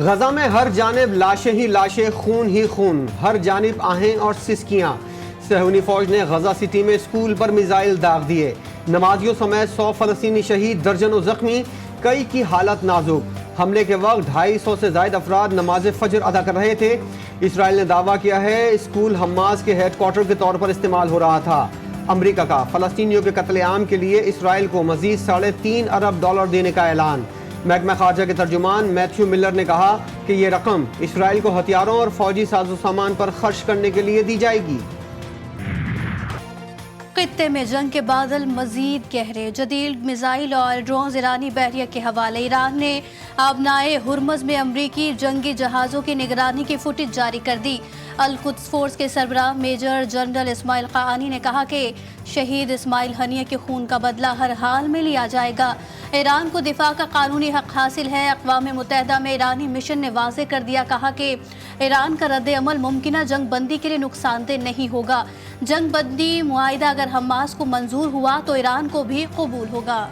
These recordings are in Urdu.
غزہ میں ہر جانب لاشیں ہی لاشیں، خون ہی خون، ہر جانب آہیں اور سسکیاں۔ صہیونی فوج نے غزہ سٹی میں اسکول پر میزائل داغ دیے، نمازیوں سمیت 100 فلسطینی شہید، درجنوں زخمی، کئی کی حالت نازک۔ حملے کے وقت 250 سے زائد افراد نماز فجر ادا کر رہے تھے۔ اسرائیل نے دعویٰ کیا ہے اسکول حماس کے ہیڈ کوارٹر کے طور پر استعمال ہو رہا تھا۔ امریکہ کا فلسطینیوں کے قتل عام کے لیے اسرائیل کو مزید $3.5 ارب دینے کا اعلان۔ محکمہ خارجہ کے ترجمان میتھیو ملر نے کہا کہ یہ رقم اسرائیل کو ہتھیاروں اور فوجی ساز و سامان پر خرچ کرنے کے لیے دی جائے گی۔ خطے میں جنگ کے بادل مزید گہرے، جدید میزائل اور ڈرونز ایرانی بحریہ کے حوالے۔ ایران نے آبنائے ہرمز میں امریکی جنگی جہازوں کی نگرانی کی فوٹیج جاری کر دی۔ القدس فورس کے سربراہ میجر جنرل اسماعیل قاانی نے کہا کہ شہید اسماعیل ہنیہ کے خون کا بدلہ ہر حال میں لیا جائے گا۔ ایران کو دفاع کا قانونی حق حاصل ہے۔ اقوام متحدہ میں ایرانی مشن نے واضح کر دیا، کہا کہ ایران کا رد عمل ممکنہ جنگ بندی کے لیے نقصان دہ نہیں ہوگا۔ جنگ بندی معاہدہ اگر حماس کو منظور ہوا تو ایران کو بھی قبول ہوگا۔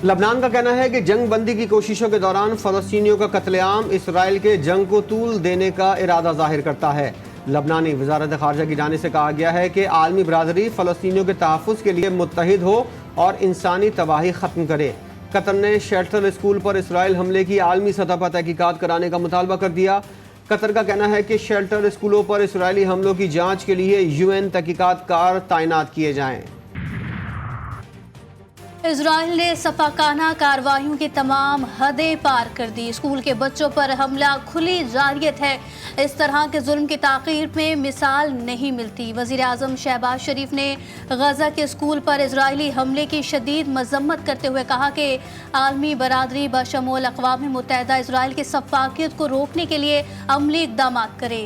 لبنان کا کہنا ہے کہ جنگ بندی کی کوششوں کے دوران فلسطینیوں کا قتل عام اسرائیل کے جنگ کو طول دینے کا ارادہ ظاہر کرتا ہے۔ لبنانی وزارت خارجہ کی جانب سے کہا گیا ہے کہ عالمی برادری فلسطینیوں کے تحفظ کے لیے متحد ہو اور انسانی تباہی ختم کرے۔ قطر نے شیلٹر اسکول پر اسرائیل حملے کی عالمی سطح پر تحقیقات کرانے کا مطالبہ کر دیا۔ قطر کا کہنا ہے کہ شیلٹر اسکولوں پر اسرائیلی حملوں کی جانچ کے لیے UN تحقیقات کار تعینات کیے جائیں۔ اسرائیل نے سفاکانہ کارروائیوں کی تمام حدیں پار کر دی۔ اسکول کے بچوں پر حملہ کھلی جارحیت ہے۔ اس طرح کے ظلم کی تاخیر میں مثال نہیں ملتی۔ وزیر اعظم شہباز شریف نے غزہ کے اسکول پر اسرائیلی حملے کی شدید مذمت کرتے ہوئے کہا کہ عالمی برادری بشمول اقوام متحدہ اسرائیل کی سفاکیت کو روکنے کے لیے عملی اقدامات کرے۔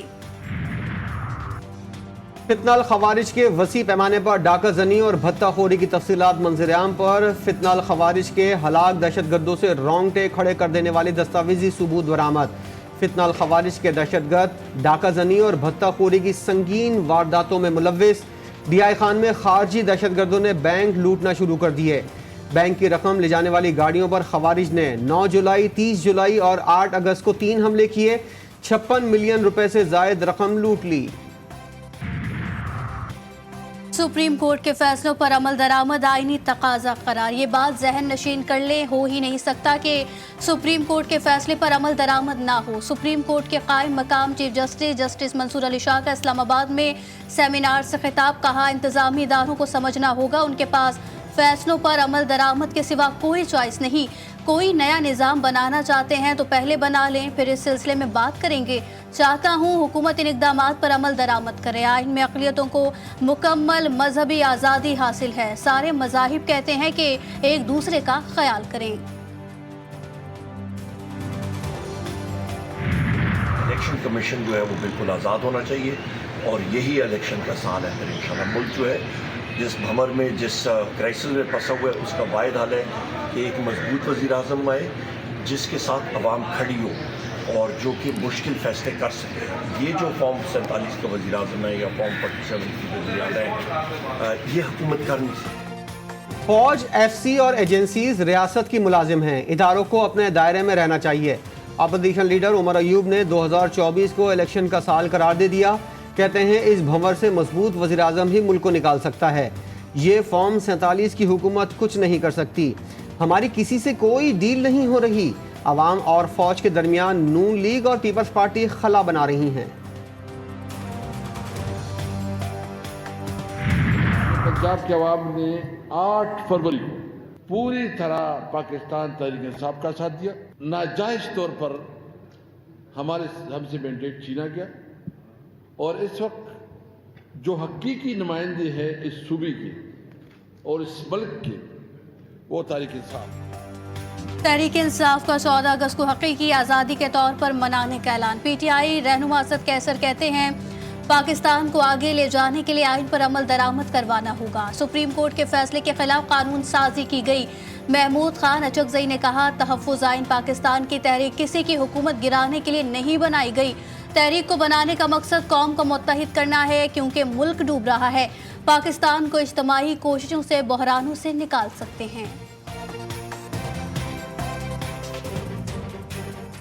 فتنہ الخوارج کے وسیع پیمانے پر ڈاکہ زنی اور بھتہ خوری کی تفصیلات منظر عام پر۔ فتنہ الخوارج کے ہلاک دہشت گردوں سے رونگٹے کھڑے کر دینے والی دستاویزی ثبوت برآمد۔ فتنہ الخوارج کے دہشت گرد ڈاکہ زنی اور بھتہ خوری کی سنگین وارداتوں میں ملوث۔ ڈی خان میں خارجی دہشت گردوں نے بینک لوٹنا شروع کر دیے۔ بینک کی رقم لے جانے والی گاڑیوں پر خوارج نے 9 جولائی، 30 جولائی اور 8 اگست کو 3 حملے کیے، 56 ملین روپے سے زائد رقم لوٹ لی۔ سپریم کورٹ کے فیصلوں پر عمل درآمد آئینی تقاضا قرار۔ یہ بات ذہن نشین کر لیں، ہو ہی نہیں سکتا کہ سپریم کورٹ کے فیصلے پر عمل درآمد نہ ہو۔ سپریم کورٹ کے قائم مقام چیف جسٹس منصور علی شاہ کا اسلام آباد میں سیمینار سے خطاب، کہا انتظامی اداروں کو سمجھنا ہوگا ان کے پاس فیصلوں پر عمل درآمد کے سوا کوئی چوائس نہیں۔ کوئی نیا نظام بنانا چاہتے ہیں تو پہلے بنا لیں، پھر اس سلسلے میں بات کریں گے۔ چاہتا ہوں حکومت ان اقدامات پر عمل درآمد کرے۔ آئین میں اقلیتوں کو مکمل مذہبی آزادی حاصل ہے۔ سارے مذاہب کہتے ہیں کہ ایک دوسرے کا خیال کریں۔ الیکشن کمیشن جو ہے وہ بالکل آزاد ہونا چاہیے اور یہی الیکشن کا سال ہے۔ پھر انشاءاللہ ملک جو ہے جس بھمر میں جس کرائسس میں پھنسا ہوا ہے اس کا واحد حل ہے کہ ایک مضبوط وزیر اعظم آئے جس کے ساتھ عوام کھڑی ہو اور جو کہ مشکل فیصلے کر سکے۔ یہ جو فارم 47 کا وزیر اعظم ہے یا فارم 47 کی وزیر اعظم ہے یہ حکومت کر نہیں سکتی۔ فوج، FCC اور ایجنسیز ریاست کی ملازم ہیں، اداروں کو اپنے دائرے میں رہنا چاہیے۔ اپوزیشن لیڈر عمر ایوب نے 2024 کو الیکشن کا سال قرار دے دیا۔ کہتے ہیں اس بھنور سے مضبوط وزیر اعظم ہی ملک کو نکال سکتا ہے۔ یہ فارم 47 کی حکومت کچھ نہیں کر سکتی۔ ہماری کسی سے کوئی ڈیل نہیں ہو رہی۔ عوام اور فوج کے درمیان نون لیگ اور پیپلز پارٹی خلا بنا رہی ہیں۔ پنجاب کے عوام نے 8 فروری کو پوری طرح پاکستان تحریک انصاف کا ساتھ دیا۔ ناجائز طور پر ہم سے مینڈیٹ چھینا گیا اور اس وقت جو حقیقی نمائندے ہیں اس صوبے کے اور اس ملک کے وہ تحریک انصاف۔ تحریک انصاف کا 14 اگست کو حقیقی آزادی کے طور پر منانے کا اعلان۔ PTI رہنما اسد کیسر کہتے ہیں پاکستان کو آگے لے جانے کے لیے آئین پر عمل درآمد کروانا ہوگا۔ سپریم کورٹ کے فیصلے کے خلاف قانون سازی کی گئی۔ محمود خان اچکزئی نے کہا تحفظ آئین پاکستان کی تحریک کسی کی حکومت گرانے کے لیے نہیں بنائی گئی۔ تحریک کو بنانے کا مقصد قوم کو متحد کرنا ہے کیونکہ ملک ڈوب رہا ہے۔ پاکستان کو اجتماعی کوششوں سے بحرانوں سے نکال سکتے ہیں۔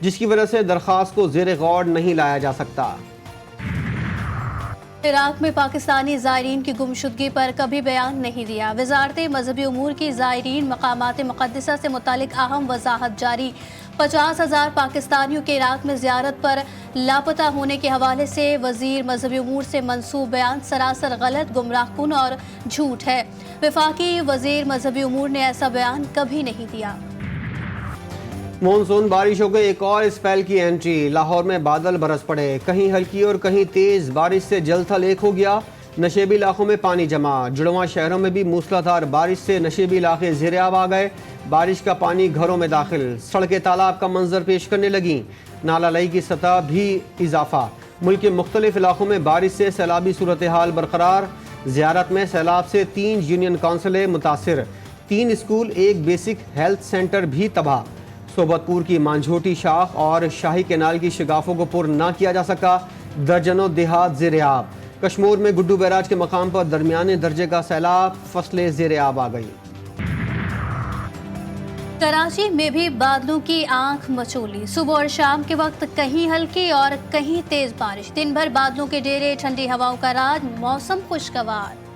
جس کی وجہ سے درخواست کو زیر غور نہیں لایا جا سکتا۔ عراق میں پاکستانی زائرین کی گمشدگی پر کبھی بیان نہیں دیا۔ وزارت مذہبی امور کی زائرین مقامات مقدسہ سے متعلق اہم وضاحت جاری۔ 50,000 پاکستانیوں کے عراق میں زیارت پر لاپتہ ہونے کے حوالے سے وزیر مذہبی امور سے منسوب بیان سراسر غلط، گمراہ کن اور جھوٹ ہے۔ وفاقی وزیر مذہبی امور نے ایسا بیان کبھی نہیں دیا۔ مونسون بارشوں کے ایک اور اسپیل کی انٹری۔ لاہور میں بادل برس پڑے، کہیں ہلکی اور کہیں تیز بارش سے جل تھل ایک ہو گیا۔ نشیبی علاقوں میں پانی جمع، جڑواں شہروں میں بھی موسلادھار بارش سے نشیبی علاقے زیر آب آ گئے۔ بارش کا پانی گھروں میں داخل، سڑکیں تالاب کا منظر پیش کرنے لگیں، نالہ لئی کی سطح بھی اضافہ۔ ملک کے مختلف علاقوں میں بارش سے سیلابی صورتحال برقرار۔ زیارت میں سیلاب سے 3 یونین کونسلیں متاثر، 3 اسکول، 1 بیسک ہیلتھ سینٹر بھی تباہ۔ صوبت پور کی مانجھوٹی شاخ اور شاہی کینال کی شگافوں کو پر نہ کیا جا سکا، درجنوں دیہات زیر آب۔ کشمور میں گڈو بیراج کے مقام پر درمیانے درجے کا سیلاب، فصلیں زیر آب آ گئی۔ کراچی میں بھی بادلوں کی آنکھ مچولی، صبح اور شام کے وقت کہیں ہلکی اور کہیں تیز بارش، دن بھر بادلوں کے ڈیرے، ٹھنڈی ہواؤں کا راج، موسم خوشگوار۔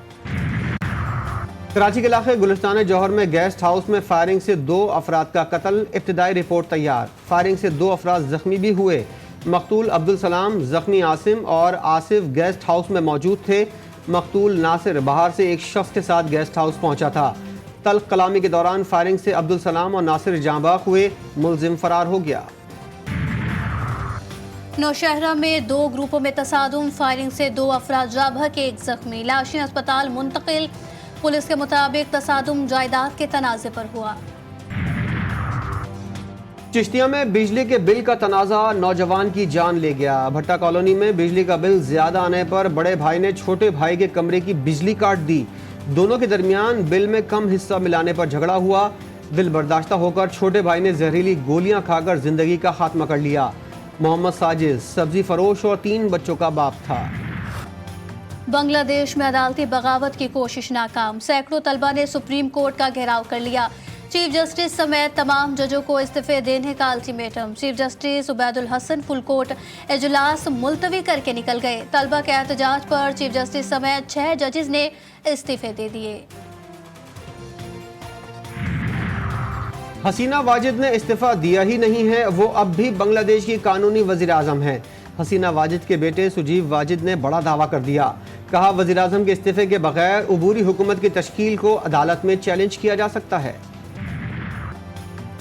کراچی کے علاقے گلستان جوہر میں گیسٹ ہاؤس میں فائرنگ سے 2 افراد کا قتل، ابتدائی رپورٹ تیار۔ فائرنگ سے 2 افراد زخمی بھی ہوئے، مقتول عبدالسلام، زخمی عاصم اور آصف گیسٹ ہاؤس میں موجود تھے۔ مقتول ناصر باہر سے ایک شخص کے ساتھ گیسٹ ہاؤس پہنچا تھا۔ تلخ کلامی کے دوران فائرنگ سے عبدالسلام اور ناصر جاں بحق ہوئے، ملزم فرار ہو گیا۔ نوشہرہ میں 2 گروپوں میں تصادم، فائرنگ سے 2 افراد جاں بحق، 1 زخمی، لاشیں اسپتال منتقل۔ پولیس کے مطابق تصادم جائیداد کے تنازع پر ہوا۔ چشتیہ میں بجلی کے بل کا تنازع نوجوان کی جان لے گیا۔ بھٹا کالونی میں بجلی کا بل زیادہ آنے پر بڑے بھائی نے چھوٹے بھائی کے کمرے کی بجلی کاٹ دی۔ دونوں کے درمیان بل میں کم حصہ ملانے پر جھگڑا ہوا۔ دل برداشتہ ہو کر چھوٹے بھائی نے زہریلی گولیاں کھا کر زندگی کا خاتمہ کر لیا۔ محمد ساجد سبزی فروش اور 3 بچوں کا باپ تھا۔ بنگلہ دیش میں عدالتی بغاوت کی کوشش ناکام، سینکڑوں طلبہ نے سپریم کورٹ کا گھیراؤ کر لیا۔ چیف جسٹس سمیت تمام ججوں کو استعفے دینے کا الٹیمیٹم، چیف جسٹس عبید الحسن فل کورٹ اجلاس ملتوی کر کے نکل گئے۔ طلبہ کے احتجاج پر چیف جسٹس سمیت 6 ججز نے استعفے دے دیے۔ حسینہ واجد نے استعفیٰ دیا ہی نہیں ہے، وہ اب بھی بنگلہ دیش کی قانونی وزیر اعظم ہیں۔ حسینہ واجد کے بیٹے سجیو واجد نے بڑا دعویٰ کر دیا، کہا وزیر اعظم کے استعفے کے بغیر عبوری حکومت کی تشکیل کو عدالت میں چیلنج کیا جا سکتا ہے۔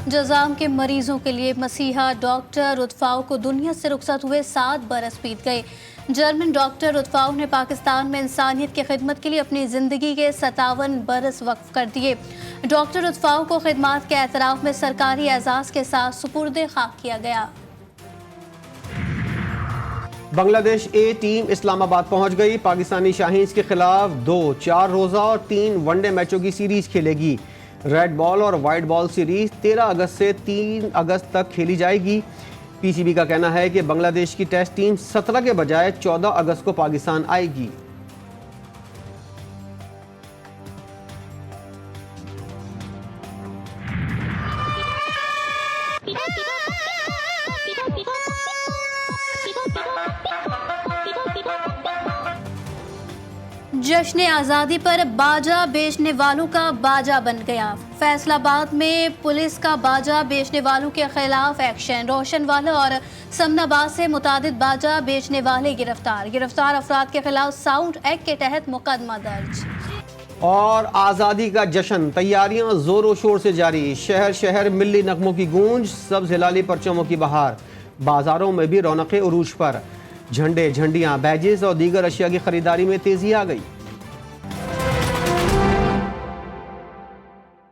جزام کے مریضوں کے لیے مسیحا ڈاکٹر رتفاؤ کو دنیا سے رخصت ہوئے 7 برس بیت گئے۔ جرمن ڈاکٹر رتفاؤ نے پاکستان میں انسانیت کی خدمت کے لیے اپنی زندگی کے 57 برس وقف کر دیے۔ ڈاکٹر رتفاؤ کو خدمات کے اعتراف میں سرکاری اعزاز کے ساتھ سپرد خاک کیا گیا۔ بنگلہ دیش اے ٹیم اسلام آباد پہنچ گئی، پاکستانی شاہینز کے خلاف 2 4 روزہ اور 3 ون ڈے میچوں کی سیریز کھیلے گی۔ ریڈ بال اور وائٹ بال سیریز 13 اگست سے 3 اگست تک کھیلی جائے گی۔ پی سی بی کا کہنا ہے کہ بنگلہ دیش کی ٹیسٹ ٹیم 17 کے بجائے 14 اگست کو پاکستان آئے گی۔ جشن آزادی پر باجا بیچنے والوں کا باجا بن گیا۔ فیصل آباد میں پولیس کا باجا بیچنے والوں کے خلاف ایکشن، روشن والا اور سمن آباد سے متعدد باجا بیچنے والے گرفتار افراد کے خلاف ساؤنڈ ایکٹ کے تحت مقدمہ درج۔ اور آزادی کا جشن، تیاریاں زور و شور سے جاری، شہر شہر ملی نغموں کی گونج، سبز ہلالی پرچموں کی بہار، بازاروں میں بھی رونق عروج پر، جھنڈے، جھنڈیاں، بیجز اور دیگر اشیاء کی خریداری میں تیزی آ گئی۔